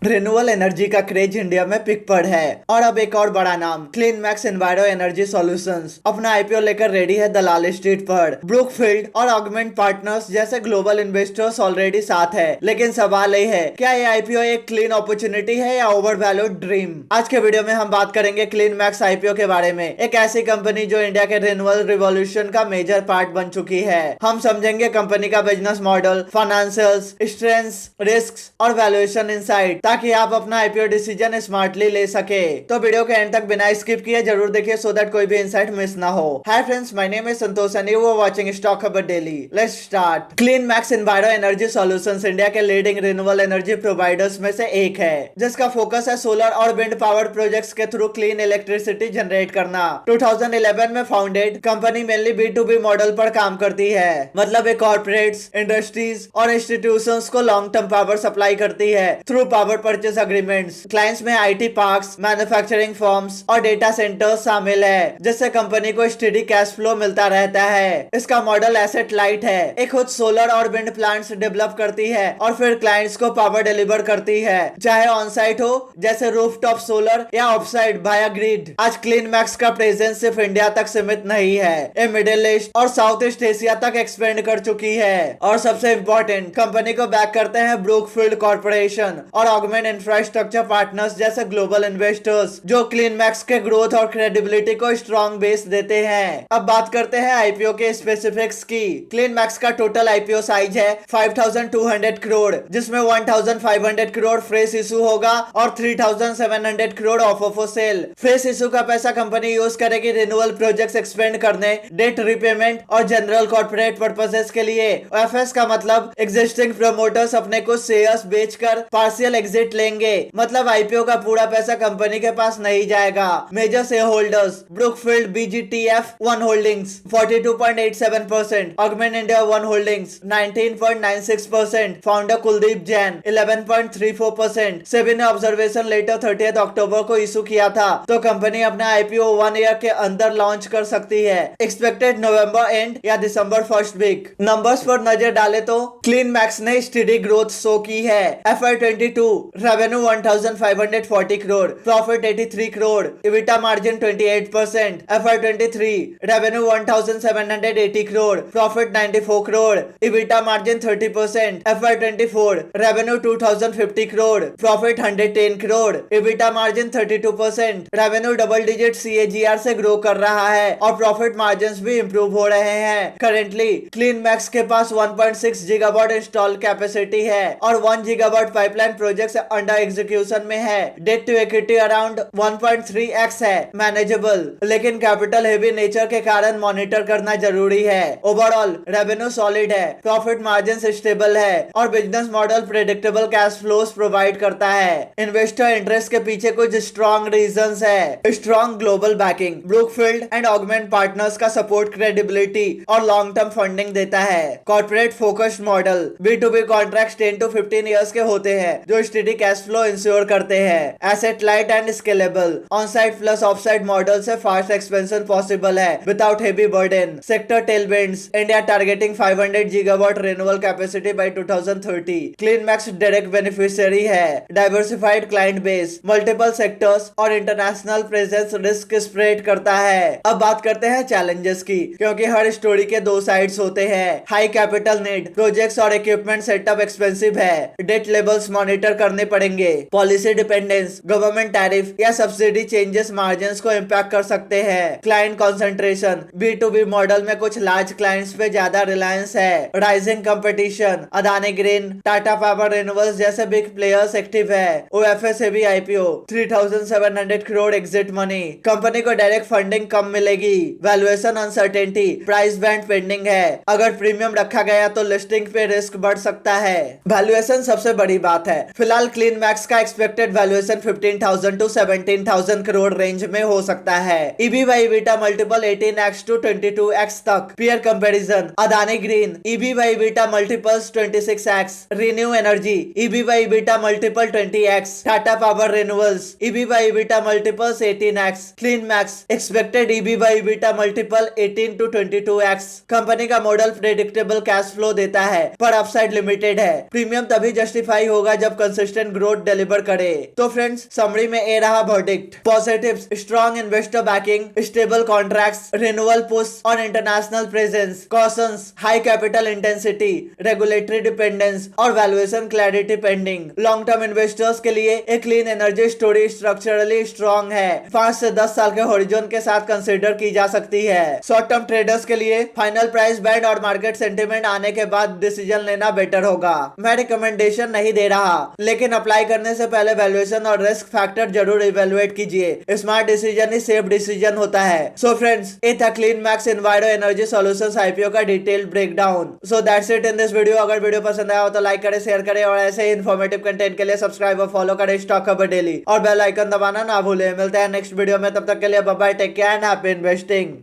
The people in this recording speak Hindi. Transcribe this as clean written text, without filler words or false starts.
रिन्यूएबल एनर्जी का क्रेज इंडिया में पिक पर है और अब एक और बड़ा नाम clean Max Enviro Energy solutions अपना आईपीओ लेकर रेडी है दलाल स्ट्रीट पर। ब्रुकफील्ड और ऑगमेंट पार्टनर्स जैसे ग्लोबल इन्वेस्टर्स ऑलरेडी साथ है, लेकिन सवाल ये है, क्या ये आईपीओ एक क्लीन अपॉर्चुनिटी है या ओवर वैल्यूड ड्रीम? आज के वीडियो में हम बात करेंगे क्लीन मैक्स आईपीओ के बारे में, एक ऐसी कंपनी जो इंडिया के रिन्यूएबल रिवॉल्यूशन का मेजर पार्ट बन चुकी है। हम समझेंगे कंपनी का business model, financials, strengths, risks और वैल्यूएशन इनसाइट, ताकि आप अपना आईपीओ डिसीजन स्मार्टली ले सके। तो वीडियो के एंड तक बिना स्किप किए जरूर देखिए सो दैट कोई भी इंसाइट मिस ना हो। Hi friends, my name is Santosh and you are watching stock Khabar daily. Let's start. Clean Max Enviro Energy Solutions India के लीडिंग रिन्यूएबल एनर्जी प्रोवाइडर्स में से एक है, जिसका फोकस है सोलर और विंड पावर्ड प्रोजेक्ट्स के थ्रू क्लीन इलेक्ट्रिसिटी जनरेट करना। 2011 में founded company mainly B2B model पर काम करती है, मतलब एक कॉर्पोरेट्स, इंडस्ट्रीज और इंस्टीट्यूशंस को लॉन्ग टर्म पावर सप्लाई करती है through power purchase agreements. Clients में आईटी पार्क्स, मैन्युफैक्चरिंग फर्म्स और डेटा सेंटर्स शामिल है, जिससे कंपनी को स्टेडी कैश फ्लो मिलता रहता है। इसका मॉडल एसेट लाइट है, एक खुद सोलर और विंड प्लांट्स डेवलप करती है और फिर क्लाइंट्स को पावर डिलीवर करती है, चाहे ऑन साइट हो जैसे रूफटॉप सोलर या ऑफ साइट वाया ग्रिड। आज क्लीन मैक्स का प्रेजेंस सिर्फ इंडिया तक सीमित नहीं है, ये मिडिल ईस्ट और साउथ ईस्ट एशिया तक एक्सपेंड कर चुकी है। और सबसे इंपॉर्टेंट, कंपनी को बैक करते हैं ब्रुकफील्ड कॉर्पोरेशन और ऑगमेंट इंफ्रास्ट्रक्चर पार्टनर्स जैसे ग्लोबल इन्वेस्टर्स, जो क्लीन मैक्स के ग्रोथ और क्रेडिबिलिटी को स्ट्रॉन्ग बेस देते हैं। अब बात करते हैं आईपीओ के स्पेसिफिक्स की। क्लीन मैक्स का टोटल आईपीओ साइज है 5200 करोड़, जिसमें 1500 करोड़ फ्रेश इशू होगा और 3700 crore of sale. Fresh issue का पैसा कंपनी यूज करेगी रिन्यूअल प्रोजेक्ट्स एक्सपेंड करने, डेट रिपेमेंट और जनरल कॉर्पोरेट पर्पसेस के लिए। एफएस का मतलब एग्जिस्टिंग प्रमोटर्स अपने कुछ शेयर्स बेचकर पार्शियल एग्जिट लेंगे, मतलब आईपीओ का पूरा पैसा कंपनी के पास नहीं जाएगा। Major share holders, Brookfield BGTF 1 holdings 42.87%, augment India 1 holdings 19.96%, founder Kuldeep Jain 11.34%। SEBI ने ऑब्जर्वेशन लेटर 30 अक्टूबर को इशू किया था, तो कंपनी अपना आईपीओ 1 ईयर के अंदर लॉन्च कर सकती है, एक्सपेक्टेड नवंबर एंड या दिसंबर फर्स्ट वीक। नंबर्स पर नजर डाले तो क्लीन मैक्स ने स्टेडी ग्रोथ शो की है। FY22 revenue 1540 crore, profit 83 crore, EBITDA margin 28%। FY23 revenue 1780 crore, profit 94 crore, EBITDA margin 30%। FY24 revenue 2050 crore, profit 110 crore, EBITDA margin 32%। Revenue double digit CAGR से ग्रो कर रहा है और प्रॉफिट मार्जिन भी इंप्रूव हो रहे हैं। करेंटली क्लीन मैक्स के पास 1.6 गीगावाट इंस्टॉल कैपेसिटी है और 1 gigawatt pipeline projects under execution में है। Date to equity around 1.3x है, मैनेजेबल, लेकिन कैपिटल हेवी नेचर के कारण मॉनिटर करना जरूरी है। ओवरऑल रेवेन्यू सॉलिड है, प्रॉफिट मार्जिन स्टेबल है और business model predictable cash flows provide करता है। इन्वेस्टर इंटरेस्ट के पीछे कुछ स्ट्रॉन्ग रीजंस है। Strong global banking, Brookfield and augment partners का सपोर्ट क्रेडिबिलिटी और लॉन्ग टर्म फंडिंग देता है। Corporate focused model, B2B contracts 10 to 15 years के होते हैं, जो स्टेडी कैश फ्लो इंश्योर करते हैं। Asset light and scalable, on site plus off site model से फास्ट एक्सपेंशन पॉसिबल है without heavy burden. Sector tailwinds, India targeting 500 gigawatt renewable capacity by 2030। Clean Max direct beneficiary है। Diversified client base, multiple sectors और इंटरनेशनल प्रेजेंस रिस्क स्प्रेड करता है। अब बात करते हैं चैलेंजेस की, क्योंकि हर स्टोरी के दो साइड्स होते हैं। हाई कैपिटल नीड, प्रोजेक्ट्स और इक्विपमेंट सेटअप एक्सपेंसिव है, डेट लेवल्स मॉनिटर करने पड़ेंगे। पॉलिसी डिपेंडेंस, गवर्नमेंट टैरिफ या सब्सिडी चेंजेस मार्जिन्स को इम्पैक्ट कर सकते हैं। क्लाइंट कंसंट्रेशन, B2B मॉडल में कुछ लार्ज क्लाइंट्स पे ज्यादा रिलायंस है। Rising competition, Adani green, Tata power renewables जैसे बिग प्लेयर्स एक्टिव है। OFS heavy IPO 3700 crore exit money, company को डायरेक्ट फंडिंग कम मिलेगी। Valuation uncertainty, price band pending है, अगर प्रीमियम रखा गया तो लिस्टिंग पे रिस्क बढ़ सकता है। वैल्यूएशन सबसे बड़ी बात है। फिलहाल क्लीन मैक्स का expected valuation 15,000 to 17,000 crore range में हो सकता है। EV by EBITDA multiple 18x to 22x तक। Peer comparison, Adani green EV by EBITDA multiples 26x, renew energy EV by EBITDA multiple 20x, Tata power renewables EV by EBITDA multiples 18x, clean max expected EV by EBITDA multiple 18 to 22x। Company का मॉडल प्रेडिक्टेबल कैश फ्लो देता है पर अपसाइड लिमिटेड है। प्रीमियम तभी जस्टिफाई होगा जब कंसिस्टेंट कंसिस्टेंट ग्रोथ डिलीवर करे। तो फ्रेंड्स, समरी में ए रहा verdict. Positives, strong investor backing, stable contracts, renewal push और international presence. Cautions, high capital intensity, regulatory dependence और valuation clarity pending. Long term investors के लिए एक clean energy story structurally strong है, 5 से 10 साल के होरिजोन के साथ कंसिडर की जा सकती है। शॉर्ट टर्म ट्रेडर्स के लिए फाइनल प्राइस बैंड और मार्केट सेंटीमेंट आने के बाद डिसीजन लेना बेटर होगा। मैं रिकमेंडेशन नहीं दे रहा, लेकिन अप्लाई करने से पहले वैल्यूएशन और रिस्क फैक्टर जरूर इवेलुएट कीजिए। स्मार्ट डिसीजन ही सेफ डिसीजन होता है। सो फ्रेंड्स, ये था Clean Max Enviro Energy Solutions IPO का detail breakdown. So that's it in this video. अगर वीडियो पसंद आया हो तो लाइक करें, शेयर करें और ऐसे ही इन्फॉर्मेटिव कंटेंट के लिए सब्सक्राइब और फॉलो करें स्टॉक खबर डेली और बेल आइकन दबाना ना भूलें। मिलते हैं नेक्स्ट वीडियो में, तब तक के लिए bye bye, take care and happy investing.